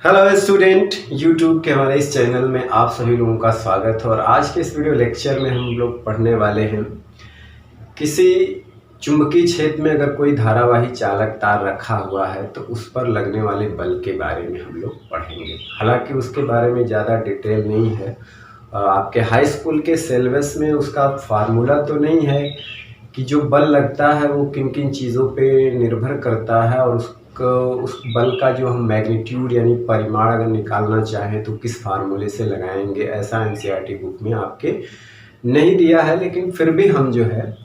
Hello student, YouTube के हमारे इस चैनल में आप सभी लोगों का स्वागत है। और आज के इस वीडियो लेक्चर में हम लोग पढ़ने वाले हैं किसी चुंबकीय क्षेत्र में अगर कोई धारावाही चालक तार रखा हुआ है तो उस पर लगने वाले बल के बारे में हम लोग पढ़ेंगे। हालांकि उसके बारे में ज़्यादा डिटेल नहीं है, आपके हाई स्कूल के सिलेबस में उसका फार्मूला तो नहीं है कि जो बल लगता है वो किन किन चीज़ों पे निर्भर करता है, और उस बल का जो हम मैग्नीट्यूड यानी परिमाण अगर निकालना चाहें तो किस फार्मूले से लगाएंगे, ऐसा एनसीईआरटी बुक में आपके नहीं दिया है। लेकिन फिर भी हम जो है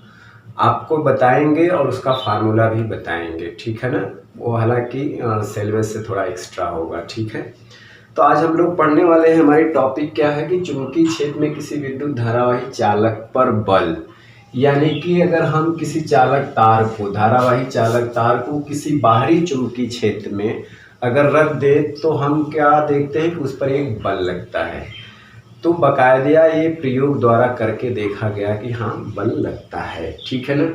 आपको बताएंगे और उसका फार्मूला भी बताएंगे, ठीक है ना। वो हालांकि सिलेबस से थोड़ा एक्स्ट्रा होगा, ठीक है। तो आज हम लोग पढ़ने वाले हैं, हमारी टॉपिक क्या है कि चुंबकीय क्षेत्र में किसी विद्युत धारावाही चालक पर बल। यानी कि अगर हम किसी चालक तार को, धारावाही चालक तार को किसी बाहरी चुंबकीय क्षेत्र में अगर रख दे तो हम क्या देखते हैं कि उस पर एक बल लगता है। तो बाकायदा ये प्रयोग द्वारा करके देखा गया कि हाँ, बल लगता है, ठीक है ना।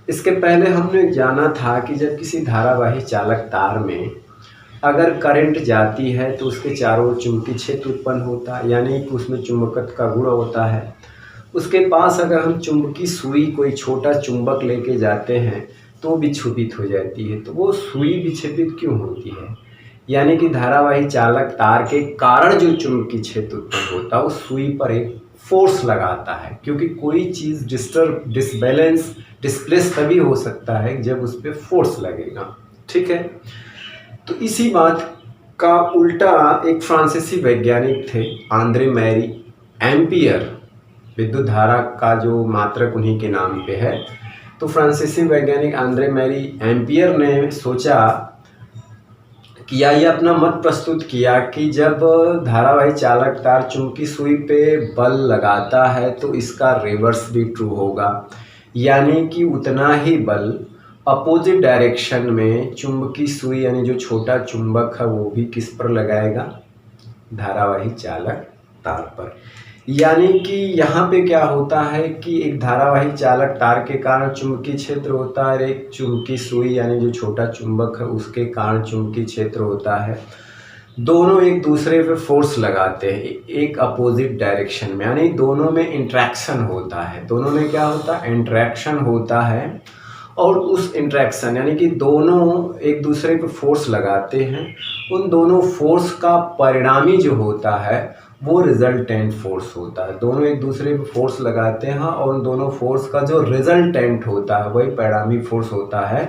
इसके पहले हमने जाना था कि जब किसी धारावाही चालक तार में अगर करंट जाती है तो उसके चारों ओर चुंबकीय क्षेत्र उत्पन्न होता है, यानी कि उसमें चुंबकत्व का गुण होता है। उसके पास अगर हम चुंबकीय सुई, कोई छोटा चुंबक लेके जाते हैं तो विक्षेपित हो जाती है। तो वो सुई विक्षेपित क्यों होती है? यानी कि धारावाही चालक तार के कारण जो चुंबकीय क्षेत्र उत्पन्न होता है उस सुई पर एक फोर्स लगाता है, क्योंकि कोई चीज़ डिसबैलेंस, डिस्प्लेस तभी हो सकता है जब उस पर फोर्स लगेगा, ठीक है। तो इसी बात का उल्टा एक फ्रांसीसी वैज्ञानिक थे, आंद्रे मैरी एम्पियर, विद्युत धारा का जो मात्रक उन्हीं के नाम पे है। तो फ्रांसीसी वैज्ञानिक आंद्रे मैरी एम्पियर ने सोचा किया, ये अपना मत प्रस्तुत किया कि जब धारावाही चालक तार चुंबकीय सुई पे बल लगाता है तो इसका रिवर्स भी ट्रू होगा, यानी कि उतना ही बल अपोजिट डायरेक्शन में चुंबकीय सुई यानी जो छोटा चुंबक है वो भी किस पर लगाएगा? धारावाही चालक तार पर। यानी कि यहाँ पे क्या होता है कि एक धारावाही चालक तार के कारण चुंबकीय क्षेत्र होता है, एक चुंबकीय सुई यानी जो छोटा चुंबक है उसके कारण चुंबकीय क्षेत्र होता है। दोनों एक दूसरे पे फोर्स लगाते हैं एक अपोजिट डायरेक्शन में, यानी दोनों में इंट्रैक्शन होता है। दोनों में क्या होता है? इंट्रैक्शन होता है। और उस इंट्रैक्शन यानी कि दोनों एक दूसरे पे फोर्स लगाते हैं, उन दोनों फोर्स का परिणामी जो होता है वो रिजल्टेंट फोर्स होता है। दोनों एक दूसरे पे फोर्स लगाते हैं और उन दोनों फोर्स का जो रिजल्टेंट होता है वही परिणामी फोर्स होता है।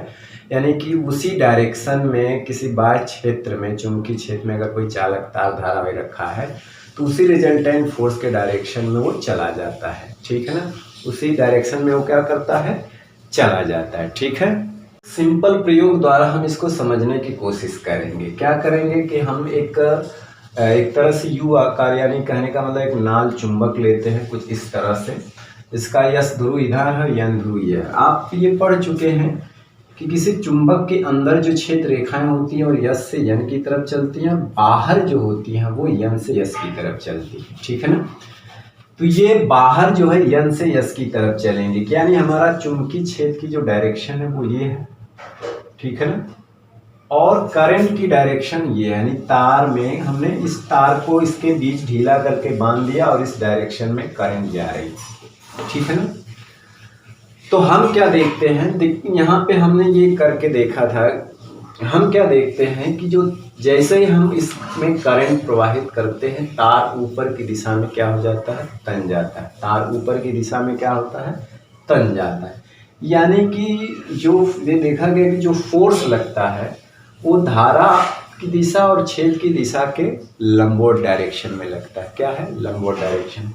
यानी कि उसी डायरेक्शन में किसी बाह्य क्षेत्र में, चुंबकीय क्षेत्र में अगर कोई चालक तार धारावाही रखा है तो उसी रिजल्टेंट फोर्स के डायरेक्शन में वो चला जाता है, ठीक है ना। उसी डायरेक्शन में वो क्या करता है? चला जाता है, ठीक है। सिंपल प्रयोग द्वारा हम इसको समझने की कोशिश करेंगे। क्या करेंगे कि हम एक तरह से यू आकार, यानी कहने का मतलब एक नाल चुंबक लेते हैं कुछ इस तरह से। इसका यस ध्रुव इधर है, यन ध्रुव ये है। आप ये पढ़ चुके हैं कि किसी चुंबक के अंदर जो क्षेत्र रेखाएं होती हैं और यस से यन की तरफ चलती हैं, बाहर जो होती हैं वो यन से यस की तरफ चलती है, ठीक है ना। तो ये बाहर जो है यन से यस की तरफ चलेंगे, यानी हमारा चुंबकीय क्षेत्र की जो डायरेक्शन है वो ये है, ठीक है ना। और करंट की डायरेक्शन ये है, यानी तार में हमने इस तार को इसके बीच ढीला करके बांध दिया और इस डायरेक्शन में करंट जा रही है, ठीक है ना। तो हम क्या देखते हैं, यहाँ पे हमने ये करके देखा था। हम क्या देखते हैं कि जो जैसे ही हम इसमें करंट प्रवाहित करते हैं, तार ऊपर की दिशा में क्या हो जाता है? तन जाता है। तार ऊपर की दिशा में क्या होता है? तन जाता है। यानी कि जो ये देखा गया कि जो फोर्स लगता है वो धारा की दिशा और छेद की दिशा के लंबवत डायरेक्शन में लगता है। क्या है? लंबवत डायरेक्शन।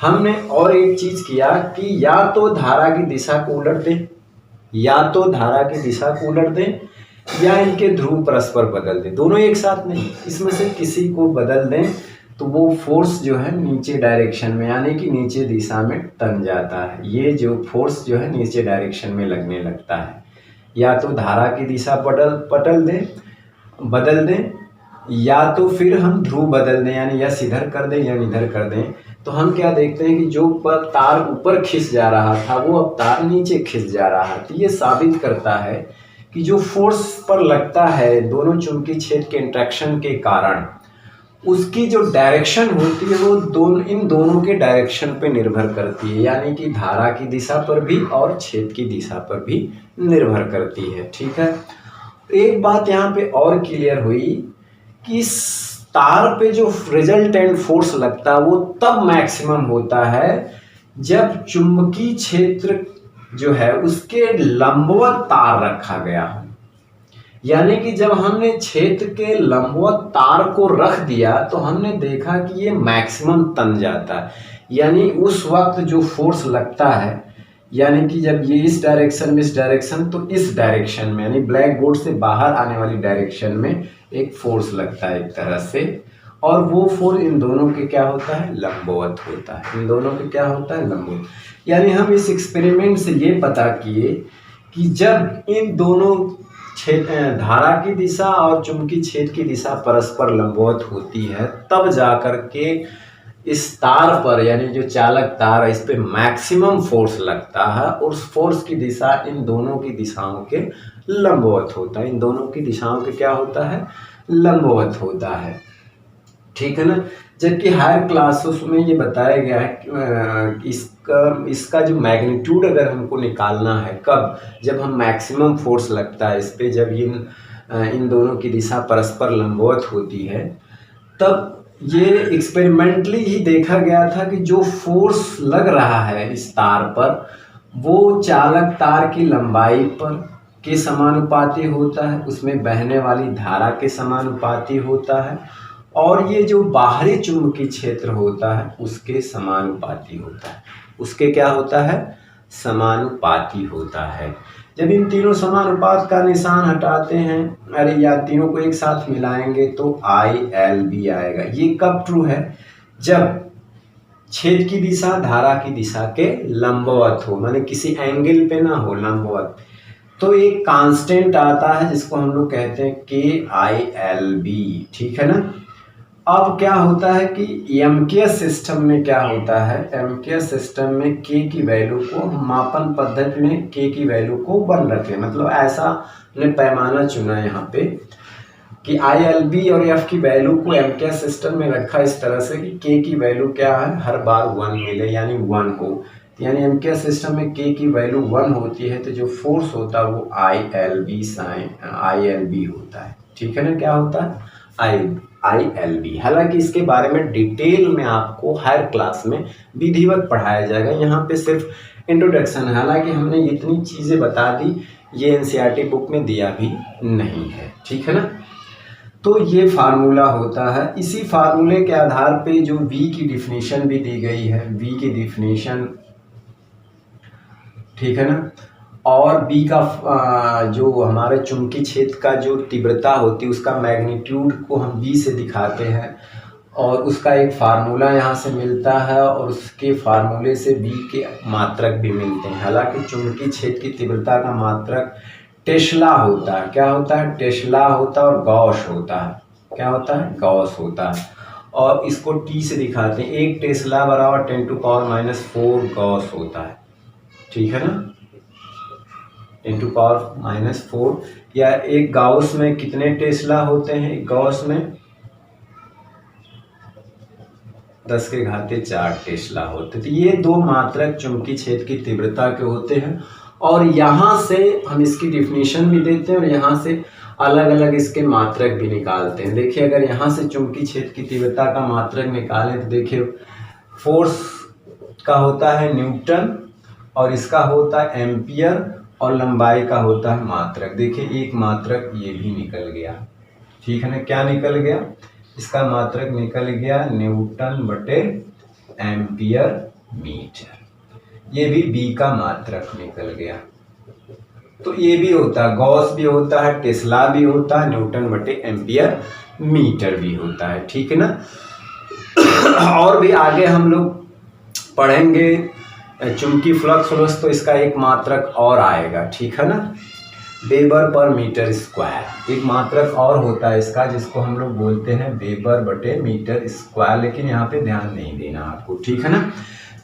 हमने और एक चीज किया कि या तो धारा की दिशा को उलट दें, या तो धारा की दिशा को उलट दें, या इनके ध्रुव परस्पर बदल दें। दोनों एक साथ नहीं, इसमें से किसी को बदल दें तो वो फोर्स जो है नीचे डायरेक्शन में, यानी कि नीचे दिशा में तन जाता है। ये जो फोर्स जो है नीचे डायरेक्शन में लगने लगता है। या तो धारा की दिशा बदल दें, या तो फिर हम ध्रुव बदल दें, यानी यस इधर कर दें या इधर कर दें। तो हम क्या देखते हैं कि जो तार ऊपर खिंच जा रहा था वो अब तार नीचे खिंच जा रहा है। तो ये साबित करता है कि कि जो फोर्स पर लगता है दोनों चुंबकीय क्षेत्र के इंटरेक्शन के कारण, उसकी जो डायरेक्शन होती है वो इन दोनों के डायरेक्शन पे निर्भर करती है, यानी कि धारा की दिशा पर भी और क्षेत्र की दिशा पर भी निर्भर करती है। ठीक है, एक बात यहाँ पे और क्लियर हुई कि इस तार पे जो रिजल्टेंट फोर्स लगता है वो तब मैक्सिमम होता है जब चुंबकीय क्षेत्र जो है उसके लंबवत तार रखा गया हो। यानी कि जब हमने क्षेत्र के लंबवत तार को रख दिया तो हमने देखा कि ये मैक्सिमम तन जाता है, यानी उस वक्त जो फोर्स लगता है, यानी कि जब ये इस डायरेक्शन में, इस डायरेक्शन तो इस डायरेक्शन में, यानी ब्लैक बोर्ड से बाहर आने वाली डायरेक्शन में एक फोर्स लगता है एक तरह से, और वो फोर्स इन दोनों के क्या होता है, लंबवत होता है। इन दोनों के क्या होता है, लंबवत। यानी हम इस एक्सपेरिमेंट से ये पता किए कि जब इन दोनों धारा की दिशा और चुंबकीय क्षेत्र की दिशा परस्पर लंबवत होती है, तब जाकर के इस तार पर, यानी जो चालक तार है, इस पे मैक्सिमम फोर्स लगता है और उस फोर्स की दिशा इन दोनों की दिशाओं के लंबवत होता है। इन दोनों की दिशाओं के क्या होता है, लंबवत होता है। ठीक है ना। जबकि हायर क्लासेस में ये बताया गया है कि इसका जो मैग्नीट्यूड अगर हमको निकालना है, कब, जब हम मैक्सिमम फोर्स लगता है इस पे, जब इन दोनों की दिशा परस्पर लंबवत होती है, तब ये एक्सपेरिमेंटली ही देखा गया था कि जो फोर्स लग रहा है इस तार पर वो चालक तार की लंबाई पर के समानुपाती होता है, उसमें बहने वाली धारा के समानुपाती होता है, और ये जो बाहरी चुंबकीय क्षेत्र होता है उसके समानुपाती होता है। उसके क्या होता है, समानुपाती होता है। जब इन तीनों समानुपात का निशान हटाते हैं, अरे या तीनों को एक साथ मिलाएंगे तो ILB आएगा। ये कब ट्रू है, जब क्षेत्र की दिशा धारा की दिशा के लंबवत हो, माने किसी एंगल पे ना हो, लंबवत। तो एक कांस्टेंट आता है जिसको हम लोग कहते हैं KILB। ठीक है ना। अब क्या होता है कि एमकेएस सिस्टम में क्या होता है, एमकेएस सिस्टम में के की वैल्यू को, मापन पद्धति में के की वैल्यू को 1 रखें, मतलब ऐसा ने पैमाना चुना यहाँ पे कि ILB और F की वैल्यू को एमकेएस सिस्टम में रखा इस तरह से कि के की वैल्यू क्या है, हर बार 1 मिले, यानी 1 हो। यानी एमकेएस सिस्टम में के की वैल्यू 1 होती है तो जो फोर्स होता है वो ILB होता है। ठीक है ना। क्या होता है, ILB। हालांकि इसके बारे में डिटेल में आपको हायर क्लास में विधिवत पढ़ाया जाएगा, यहाँ पे सिर्फ इंट्रोडक्शन है। हालांकि हमने इतनी चीज़ें बता दी, ये NCERT बुक में दिया भी नहीं है। ठीक है ना। तो ये फार्मूला होता है। इसी फार्मूले के आधार पे जो V की डिफिनीशन भी दी गई है, V की डिफिनीशन, ठीक है ना। और B का जो हमारे चुंबकीय क्षेत्र का जो तीव्रता होती है उसका मैग्नीट्यूड को हम B से दिखाते हैं, और उसका एक फार्मूला यहाँ से मिलता है, और उसके फार्मूले से B के मात्रक भी मिलते हैं। हालांकि चुंबकीय क्षेत्र की तीव्रता का मात्रक टेस्ला होता है। क्या होता है, टेस्ला होता है, और गॉस होता है। क्या होता है, गॉस होता है, और इसको T से दिखाते हैं। 1 टेस्ला बराबर 10⁻⁴ गॉस होता है। ठीक है ना, 10⁻⁴, या एक गाउस में कितने टेस्ला होते हैं, एक गाउस में 10⁴ टेस्ला होते। तो ये 2 मात्रक चुंबकीय क्षेत्र की तीव्रता के होते हैं, और यहाँ से हम इसकी डिफिनीशन भी देते हैं और यहाँ से अलग अलग इसके मात्रक भी निकालते हैं। देखिए, अगर यहाँ से चुंबकीय क्षेत्र की तीव्रता का मात्रक निकालें तो देखिए फोर्स का होता है न्यूटन, और इसका होता है एम्पियर, और लंबाई का होता है मात्रक। देखिए एक मात्रक ये भी निकल गया। ठीक है ना। क्या निकल गया, इसका मात्रक निकल गया न्यूटन बटे एम्पियर मीटर। ये भी B का मात्रक निकल गया। तो ये भी होता है, गॉस भी होता है, टेस्ला भी होता है, न्यूटन बटे एम्पियर मीटर भी होता है। ठीक है ना। और भी आगे हम लोग पढ़ेंगे चुंबकीय फ्लक्स, तो इसका एक मात्रक और आएगा। ठीक है ना, वेबर पर मीटर स्क्वायर। एक मात्रक और होता है इसका जिसको हम लोग बोलते हैं वेबर बटे मीटर स्क्वायर, लेकिन यहाँ पे ध्यान नहीं देना आपको। ठीक है ना।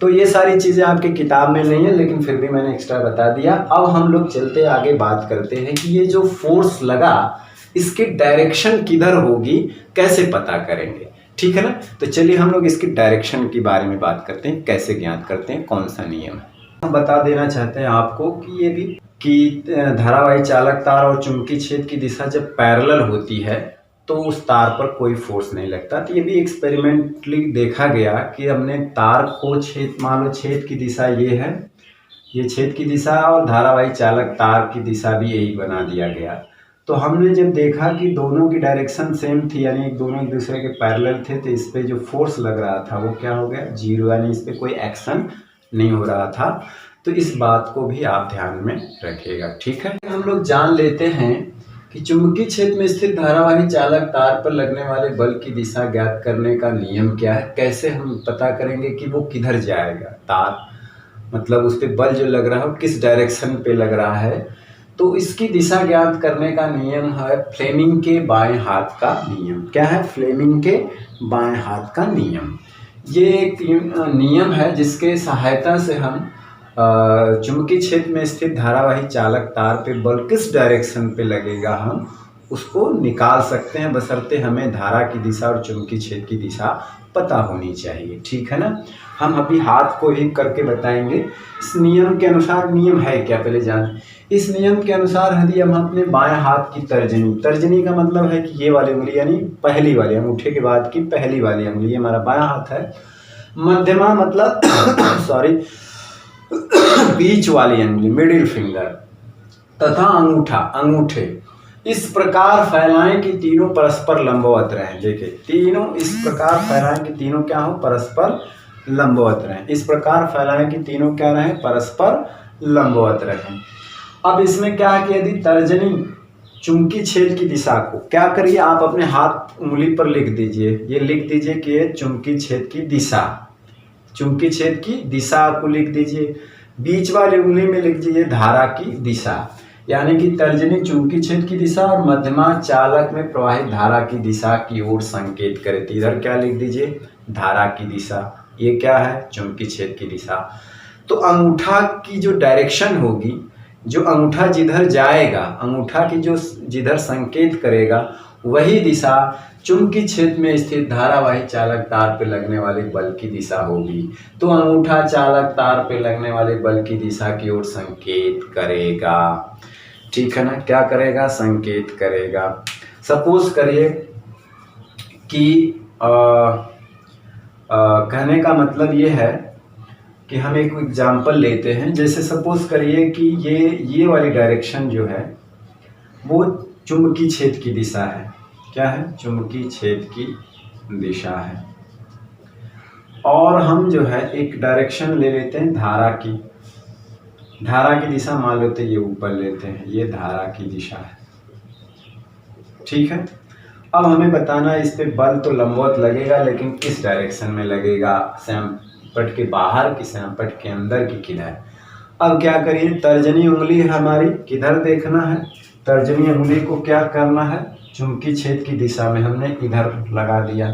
तो ये सारी चीज़ें आपकी किताब में नहीं है, लेकिन फिर भी मैंने एक्स्ट्रा बता दिया। अब हम लोग चलते आगे बात करते हैं कि ये जो फोर्स लगा इसकी डायरेक्शन किधर होगी, कैसे पता करेंगे, ठीक है ना। तो चलिए हम लोग इसकी डायरेक्शन के बारे में बात करते हैं, कैसे ज्ञात करते हैं, कौन सा नियम है। हम बता देना चाहते हैं आपको कि ये भी कि धारावाही चालक तार और चुंबकीय क्षेत्र की दिशा जब पैरेलल होती है तो उस तार पर कोई फोर्स नहीं लगता। तो ये भी एक्सपेरिमेंटली देखा गया कि हमने तार को मान लो क्षेत्र की दिशा ये है, ये क्षेत्र की दिशा और धारावाही चालक तार की दिशा भी यही बना दिया गया। तो हमने जब देखा कि दोनों की डायरेक्शन सेम थी, यानी दोनों एक दूसरे के पैरेलल थे, तो इस पे जो फोर्स लग रहा था वो क्या हो गया, जीरो, यानी इस पे कोई एक्शन नहीं हो रहा था। तो इस बात को भी आप ध्यान में रखिएगा, ठीक है। हम लोग जान लेते हैं कि चुंबकीय क्षेत्र में स्थित धारावाही चालक तार पर लगने वाले बल की दिशा ज्ञात करने का नियम क्या है। कैसे हम पता करेंगे कि वो किधर जाएगा, तार मतलब उस पर बल जो लग रहा है किस डायरेक्शन पे लग रहा है। तो इसकी दिशा ज्ञात करने का नियम है फ्लेमिंग के बाएं हाथ का नियम। क्या है, फ्लेमिंग के बाएं हाथ का नियम। ये एक नियम है जिसके सहायता से हम चुंबकीय क्षेत्र में स्थित धारावाही चालक तार पे बल किस डायरेक्शन पे लगेगा हम उसको निकाल सकते हैं, बशर्ते हमें धारा की दिशा और चुंबकीय क्षेत्र की दिशा पता होनी चाहिए, ठीक है ना। हम अभी हाथ को ही करके बताएंगे। इस नियम के अनुसार, नियम है क्या पहले जान। इस नियम के अनुसार यदि हम अपने बाएं हाथ की तर्जनी, तर्जनी का मतलब है कि ये वाली उंगली यानी पहली वाली अंगूठे के बाद की पहली वाली अंगुली, ये हमारा बायां हाथ है। मध्यमा मतलब सॉरी बीच वाली अंगुली, मिडिल फिंगर, तथा अंगूठा, अंगूठे इस प्रकार फैलाएं कि तीनों परस्पर लंबवत रहें। देखिए तीनों इस प्रकार फैलाएं कि तीनों क्या हो, परस्पर लंबवत रहें। इस प्रकार फैलाएं कि तीनों क्या रहें, परस्पर लंबवत रहें। अब इसमें क्या है कि यदि तर्जनी चुंबकीय क्षेत्र की दिशा को क्या करिए, आप अपने हाथ उंगली पर लिख दीजिए, ये लिख दीजिए कि ये चुंबकीय क्षेत्र की दिशा, चुंबकीय क्षेत्र की दिशा आपको लिख दीजिए। बीच वाली उंगली में लिख दीजिए धारा की दिशा, यानी कि तर्जनी चुंबकीय क्षेत्र की दिशा और मध्यमा चालक में प्रवाहित धारा की दिशा की ओर संकेत करे। तो इधर क्या लिख दीजिए, धारा की दिशा, ये क्या है, चुंबकीय क्षेत्र की दिशा। तो अंगूठा की जो डायरेक्शन होगी, जो अंगूठा जिधर जाएगा, अंगूठा की जो जिधर संकेत करेगा वही दिशा चुंबकीय क्षेत्र में स्थित धारावाही चालक तार पे लगने वाले बल की दिशा होगी। तो अंगूठा चालक तार पे लगने वाले बल की दिशा की ओर संकेत करेगा, ठीक है ना। क्या करेगा, संकेत करेगा। सपोज करिए कि कहने का मतलब ये है कि हम एक एग्जाम्पल लेते हैं। जैसे सपोज करिए कि ये वाली डायरेक्शन जो है वो चुंबकीय क्षेत्र की दिशा है। क्या है, चुंबकीय क्षेत्र की दिशा है। और हम जो है एक डायरेक्शन ले लेते हैं धारा की, धारा की दिशा मान लेते हैं ये ऊपर लेते हैं, ये धारा की दिशा है, ठीक है। अब हमें बताना है इस पे बल तो लंबवत लगेगा, लेकिन किस डायरेक्शन में लगेगा, सैमपट के बाहर की सैमपट के अंदर की किधर। अब क्या करिए, तर्जनी उंगली हमारी किधर देखना है, तर्जनी उंगली को क्या करना है, चुंबकीय क्षेत्र की दिशा में हमने इधर लगा दिया।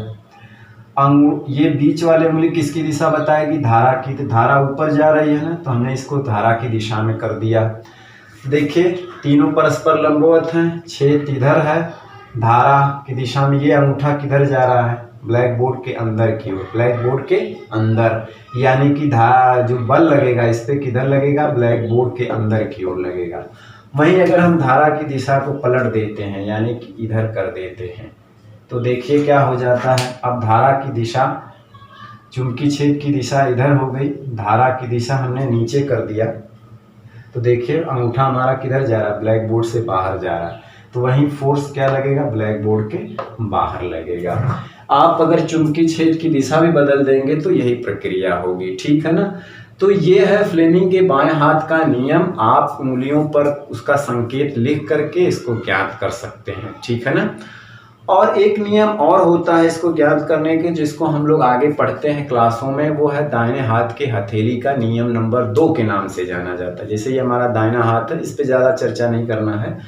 ये बीच वाली उंगली किसकी दिशा बताएगी, धारा की। तो धारा ऊपर जा रही है ना, तो हमने इसको धारा की दिशा में कर दिया। देखिए तीनों परस्पर लंबवत हैं, क्षेत्र इधर है, धारा की दिशा में ये अंगूठा किधर जा रहा है, ब्लैक बोर्ड के अंदर की ओर, ब्लैक बोर्ड के अंदर, यानी कि धारा जो बल लगेगा इस पे किधर लगेगा, ब्लैक बोर्ड के अंदर की ओर लगेगा। वहीं अगर हम धारा की दिशा को पलट देते हैं, यानी कि इधर कर देते हैं, तो देखिए क्या हो जाता है। अब धारा की दिशा, चुंबकीय क्षेत्र की दिशा इधर हो गई, धारा की दिशा हमने नीचे कर दिया। तो देखिए अंगूठा हमारा किधर जा रहा है, ब्लैक बोर्ड से बाहर जा रहा है। तो वहीं फोर्स क्या लगेगा, ब्लैक बोर्ड के बाहर लगेगा। आप अगर चुंबकीय क्षेत्र की दिशा भी बदल देंगे तो यही प्रक्रिया होगी, ठीक है ना। तो ये है फ्लेमिंग के बाएं हाथ का नियम। आप उंगलियों पर उसका संकेत लिख करके इसको ज्ञात कर सकते हैं, ठीक है ना। और एक नियम और होता है इसको ज्ञात करने के, जिसको हम लोग आगे पढ़ते हैं क्लासों में, वो है दाहिने हाथ के हथेली का नियम नंबर 2 के नाम से जाना जाता है। जैसे ये हमारा दाहिना हाथ है, इस पे ज़्यादा चर्चा नहीं करना है।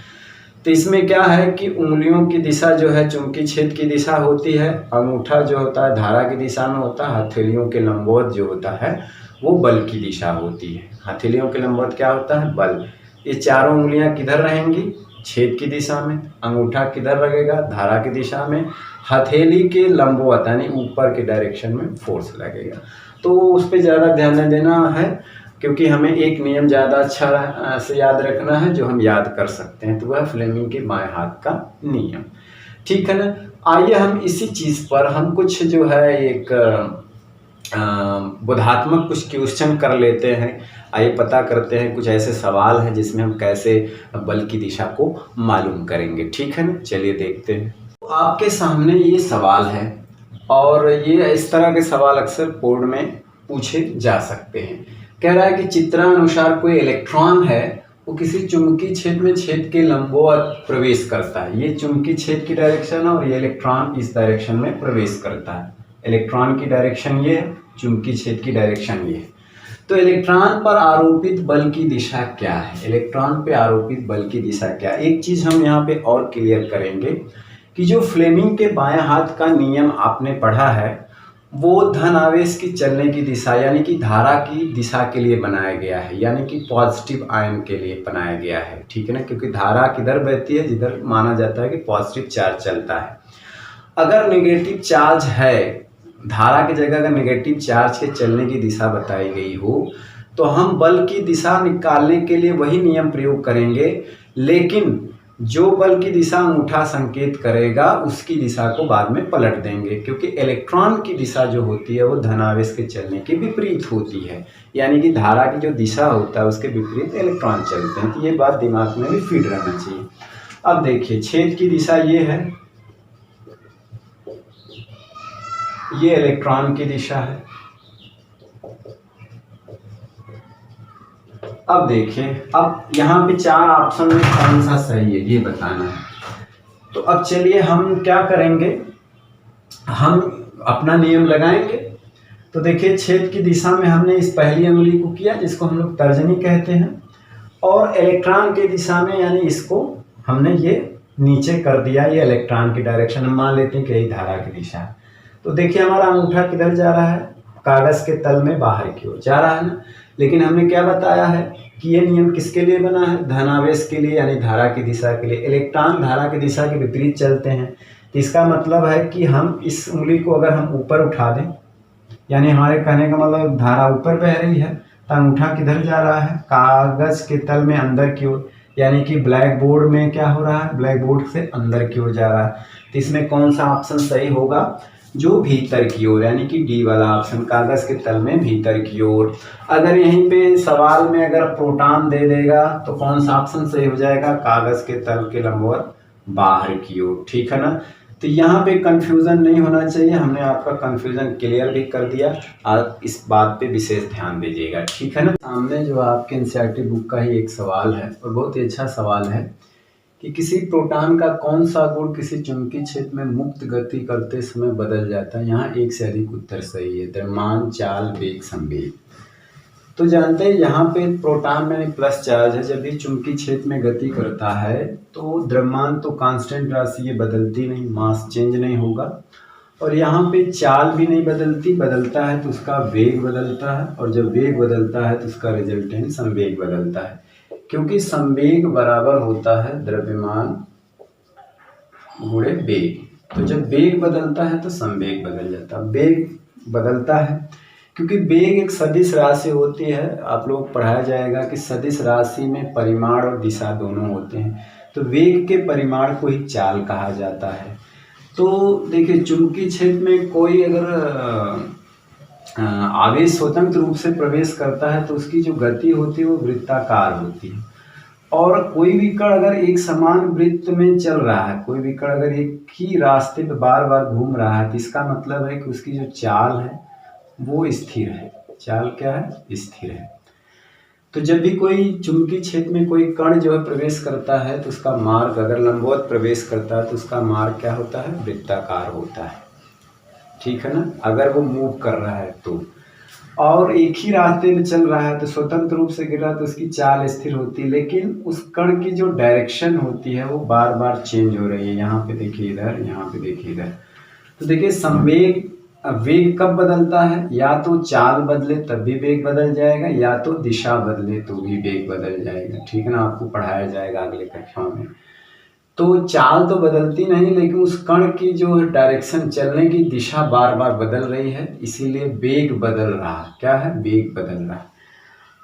तो इसमें क्या है कि उंगलियों की दिशा जो है चुंबकीय क्षेत्र की दिशा होती है, अंगूठा जो होता है धारा की दिशा में होता है, हथेलियों के लंबवत जो होता है वो बल की दिशा होती है। हथेलियों के लंबवत क्या होता है? बल। ये चारों उंगलियां किधर रहेंगी? छेद की दिशा में। अंगूठा किधर लगेगा? धारा की दिशा में। हथेली के लंबवत यानी ऊपर के डायरेक्शन में फोर्स लगेगा। तो उस पर ज़्यादा ध्यान नहीं देना है, क्योंकि हमें एक नियम ज़्यादा अच्छा से याद रखना है जो हम याद कर सकते हैं, तो वह फ्लेमिंग के बाएं हाथ का नियम। ठीक है ना। आइए हम इसी चीज़ पर हम कुछ जो है एक बोधात्मक कुछ क्वेश्चन कर लेते हैं। आइए पता करते हैं कुछ ऐसे सवाल हैं जिसमें हम कैसे बल की दिशा को मालूम करेंगे। ठीक है ना, चलिए देखते हैं। तो आपके सामने ये सवाल है और ये इस तरह के सवाल अक्सर बोर्ड में पूछे जा सकते हैं। कह रहा है कि चित्रानुसार कोई इलेक्ट्रॉन है वो किसी चुंबकीय क्षेत्र में छेद के लंबवत प्रवेश करता है। ये चुंबकीय क्षेत्र की डायरेक्शन है और ये इलेक्ट्रॉन इस डायरेक्शन में प्रवेश करता है। इलेक्ट्रॉन की डायरेक्शन ये है, चुंबकीय क्षेत्र की डायरेक्शन ये है। तो इलेक्ट्रॉन पर आरोपित बल की दिशा क्या है? इलेक्ट्रॉन पे आरोपित बल की दिशा क्या है? एक चीज हम यहाँ पे और क्लियर करेंगे कि जो फ्लेमिंग के बाएं हाथ का नियम आपने पढ़ा है वो धन आवेश की चलने की दिशा यानी कि धारा की दिशा के लिए बनाया गया है, यानी कि पॉजिटिव आयन के लिए बनाया गया है। ठीक है ना, क्योंकि धारा किधर बहती है? जिधर माना जाता है कि पॉजिटिव चार्ज चलता है। अगर नेगेटिव चार्ज है, धारा की जगह अगर नेगेटिव चार्ज के चलने की दिशा बताई गई हो तो हम बल की दिशा निकालने के लिए वही नियम प्रयोग करेंगे, लेकिन जो बल की दिशा अंगूठा संकेत करेगा उसकी दिशा को बाद में पलट देंगे, क्योंकि इलेक्ट्रॉन की दिशा जो होती है वो धनावेश के चलने के विपरीत होती है। यानी कि धारा की जो दिशा होता है उसके विपरीत इलेक्ट्रॉन चलते हैं। तो ये बात दिमाग में भी फिट रहना चाहिए। अब देखिए, छेद की दिशा ये है, ये इलेक्ट्रॉन की दिशा है। अब देखिए, अब यहाँ पे 4 ऑप्शन में कौन सा सही है ये बताना है। तो अब चलिए हम क्या करेंगे, हम अपना नियम लगाएंगे। तो देखिए, छेद की दिशा में हमने इस पहली उंगली को किया जिसको हम लोग तर्जनी कहते हैं, और इलेक्ट्रॉन की दिशा में यानी इसको हमने ये नीचे कर दिया। ये इलेक्ट्रॉन की डायरेक्शन हम मान लेते हैं कि यही धारा की दिशा है। तो देखिए, हमारा अंगूठा किधर जा रहा है? कागज के तल में बाहर की ओर जा रहा है ना। लेकिन हमने क्या बताया है कि ये नियम किसके लिए बना है? धनावेश के लिए, यानी धारा की दिशा के लिए। इलेक्ट्रॉन धारा की दिशा के विपरीत चलते हैं, तो इसका मतलब है कि हम इस उंगली को अगर हम ऊपर उठा दें, यानी हमारे कहने का मतलब धारा ऊपर बह रही है, तो अंगूठा किधर जा रहा है? कागज के तल में अंदर की ओर, यानी कि ब्लैक बोर्ड में क्या हो रहा है? ब्लैक बोर्ड से अंदर की ओर जा रहा है। तो इसमें कौन सा ऑप्शन सही होगा? जो भीतर की ओर, यानी कि डी वाला ऑप्शन, कागज के तल में भीतर की ओर। अगर यहीं पे सवाल में अगर प्रोटॉन दे देगा तो कौन सा ऑप्शन सही हो जाएगा? कागज के तल के लंबवत बाहर की ओर। ठीक है ना। तो यहाँ पे कंफ्यूजन नहीं होना चाहिए, हमने आपका कंफ्यूजन क्लियर भी कर दिया। आप इस बात पे विशेष ध्यान दीजिएगा। ठीक है ना। सामने जो आपके एनसीईआरटी बुक का ही एक सवाल है और बहुत ही अच्छा सवाल है कि किसी प्रोटॉन का कौन सा गुण किसी चुंबकीय क्षेत्र में मुक्त गति करते समय बदल जाता है? यहाँ एक से अधिक उत्तर सही है। द्रव्यमान, चाल, वेग, संवेग। तो जानते हैं यहाँ पे प्रोटॉन में प्लस चार्ज है, जब भी चुंबकीय क्षेत्र में गति करता है तो द्रव्यमान तो कांस्टेंट राशि, ये बदलती नहीं, मास चेंज नहीं होगा। और यहाँ पे चाल भी नहीं बदलती, बदलता है तो उसका वेग बदलता है, और जब वेग बदलता है तो उसका रिजल्टेंट संवेग बदलता है, क्योंकि संवेग बराबर होता है द्रव्यमान गुणे वेग। तो जब वेग बदलता है तो संवेग बदल जाता है। वेग बदलता है क्योंकि वेग एक सदिश राशि होती है। आप लोग पढ़ाया जाएगा कि सदिश राशि में परिमाण और दिशा दोनों होते हैं, तो वेग के परिमाण को ही चाल कहा जाता है। तो देखिए, चुंबकीय क्षेत्र में कोई अगर आवेश स्वतंत्र रूप से प्रवेश करता है तो उसकी जो गति होती है वो वृत्ताकार होती है। और कोई भी कण अगर एक समान वृत्त में चल रहा है, कोई भी कण अगर एक ही रास्ते पे बार बार घूम रहा है, तो इसका मतलब है कि उसकी जो चाल है वो स्थिर है। चाल क्या है? स्थिर है। तो जब भी कोई चुंबकीय क्षेत्र में कोई कण जो है प्रवेश करता है तो उसका मार्ग, अगर लंबवत प्रवेश करता है तो उसका मार्ग क्या होता है? वृत्ताकार होता है। ठीक है ना, अगर वो मूव कर रहा है तो। और एक ही रास्ते में चल रहा है तो स्वतंत्र रूप से गिर रहा है तो उसकी चाल स्थिर होती है, लेकिन उस कण की जो डायरेक्शन होती है वो बार बार चेंज हो रही है। यहाँ पे देखिए इधर, यहाँ पे देखिए इधर। तो देखिए, संवेग अब वेग कब बदलता है, या तो चाल बदले तब भी वेग बदल जाएगा, या तो दिशा बदले तो भी वेग बदल जाएगा। ठीक है ना, आपको पढ़ाया जाएगा अगले कक्षाओं में। तो चाल तो बदलती नहीं, लेकिन उस कण की जो डायरेक्शन, चलने की दिशा बार बार बदल रही है, इसीलिए वेग बदल रहा है। क्या है, वेग बदल रहा है।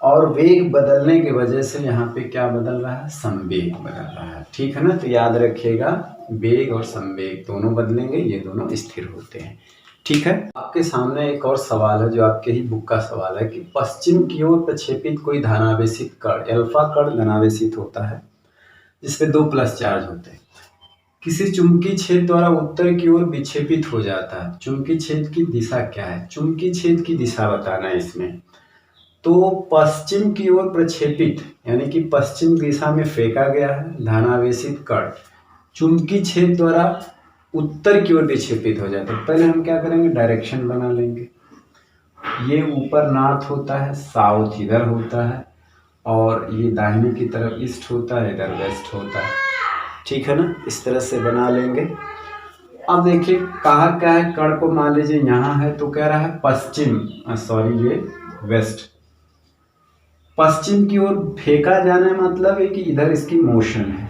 और वेग बदलने की वजह से यहाँ पे क्या बदल रहा है, संवेग बदल रहा है। ठीक है ना, तो याद रखिएगा वेग और संवेग दोनों बदलेंगे, ये दोनों स्थिर होते हैं। ठीक है, आपके सामने एक और सवाल है जो आपके ही बुक का सवाल है कि पश्चिम की ओर प्रक्षेपित कोई धनावेशित कण, अल्फा कण धनावेशित होता है जिसमें 2 प्लस चार्ज होते हैं, किसी चुंबकीय छेद द्वारा उत्तर की ओर विक्षेपित हो जाता है। चुंबकीय छेद की दिशा क्या है, चुंबकीय छेद की दिशा बताना है इसमें। तो पश्चिम की ओर प्रक्षेपित यानी कि पश्चिम दिशा में फेंका गया है धनावेशित कण चुंबकीय छेद द्वारा उत्तर की ओर विक्षेपित हो जाता है। पहले हम क्या करेंगे, डायरेक्शन बना लेंगे। ये ऊपर नॉर्थ होता है, साउथ इधर होता है, और ये दाहिने की तरफ ईस्ट होता है, इधर वेस्ट होता है। ठीक है ना, इस तरह से बना लेंगे। अब देखिए कहा क्या है, कण को मान लीजिए यहाँ है तो कह रहा है पश्चिम, सॉरी ये वेस्ट, पश्चिम की ओर फेंका जाना मतलब है कि इधर इसकी मोशन है,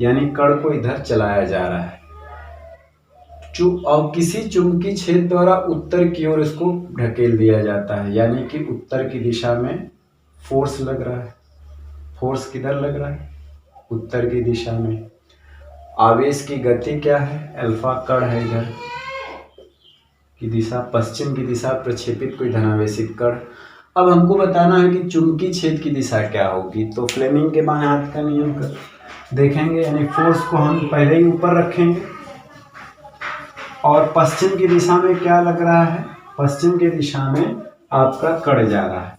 यानी कण को इधर चलाया जा रहा है। और किसी चुंबकीय छेद द्वारा उत्तर की ओर इसको ढकेल दिया जाता है, यानी कि उत्तर की दिशा में फोर्स लग रहा है। फोर्स किधर लग रहा है, उत्तर की दिशा में। आवेश की गति क्या है, अल्फा कण है इधर की दिशा, पश्चिम की दिशा प्रक्षेपित कोई धनावेशित कण। अब हमको बताना है कि चुंबकीय छेद की दिशा क्या होगी। तो फ्लेमिंग के बाएं हाथ का नियम कर देखेंगे, यानी फोर्स को हम पहले ही ऊपर रखेंगे, और पश्चिम की दिशा में क्या लग रहा है, पश्चिम की दिशा में आपका कण जा रहा है,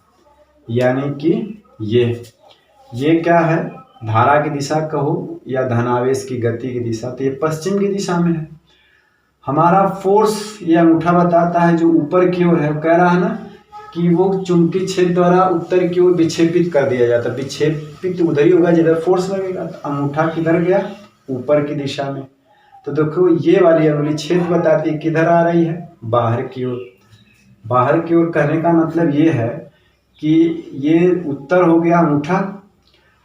यानी कि ये क्या है, धारा की दिशा कहो या धनावेश की गति की दिशा, तो ये पश्चिम की दिशा में है। हमारा फोर्स ये अंगूठा बताता है जो ऊपर की ओर है, कह रहा है ना कि वो चुंबकीय छेद द्वारा उत्तर की ओर विक्षेपित कर दिया जाता है। विक्षेपित उधर ही होगा जिधर फोर्स लगेगा। तो अंगूठा किधर गया, ऊपर की दिशा में। तो देखो ये वाली अंगुली छेद बताती है किधर आ रही है, बाहर की ओर। बाहर की ओर कहने का मतलब ये है कि ये उत्तर हो गया अंगूठा,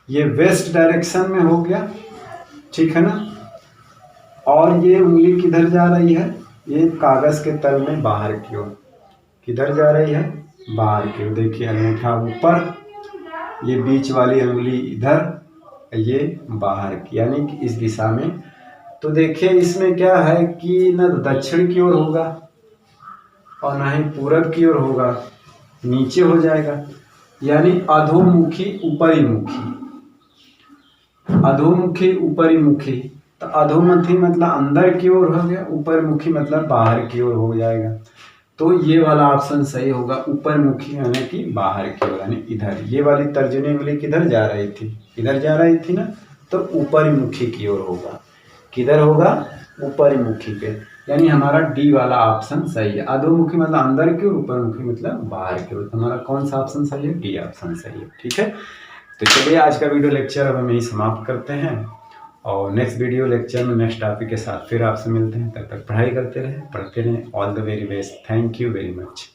ये वेस्ट डायरेक्शन में हो गया। ठीक है ना, और ये उंगली किधर जा रही है, ये कागज के तल में बाहर की ओर। किधर जा रही है, बाहर की ओर। देखिए अंगूठा ऊपर, ये बीच वाली अंगुली इधर, ये बाहर की, यानी कि इस दिशा में। तो देखिए इसमें क्या है कि न दक्षिण की ओर होगा और ना ही पूरब की ओर होगा, नीचे हो जाएगा, यानी अधोमुखी ऊपरी मुखी। अधोमुखी ऊपरी मुखी, तो अधोमुखी मतलब अंदर की ओर हो गया, ऊपर मुखी मतलब बाहर की ओर हो जाएगा। तो ये वाला ऑप्शन सही होगा, ऊपर मुखी यानी कि बाहर की ओर, यानी इधर। ये वाली तर्जनी उंगली किधर जा रही थी, इधर जा रही थी ना, तो ऊपरी मुखी की ओर होगा। किधर होगा, ऊपरी मुखी पे, यानी हमारा डी वाला ऑप्शन सही है। अधोमुखी मतलब अंदर की ओर, ऊपर मुखी मतलब बाहर की ओर। हमारा कौन सा ऑप्शन सही है, डी ऑप्शन सही है। ठीक है, तो चलिए आज का वीडियो लेक्चर अब हम यही समाप्त करते हैं, और नेक्स्ट वीडियो लेक्चर में नेक्स्ट टॉपिक के साथ फिर आपसे मिलते हैं। तब तक पढ़ाई करते रहें, पढ़ते रहें। All the very best, thank you very much.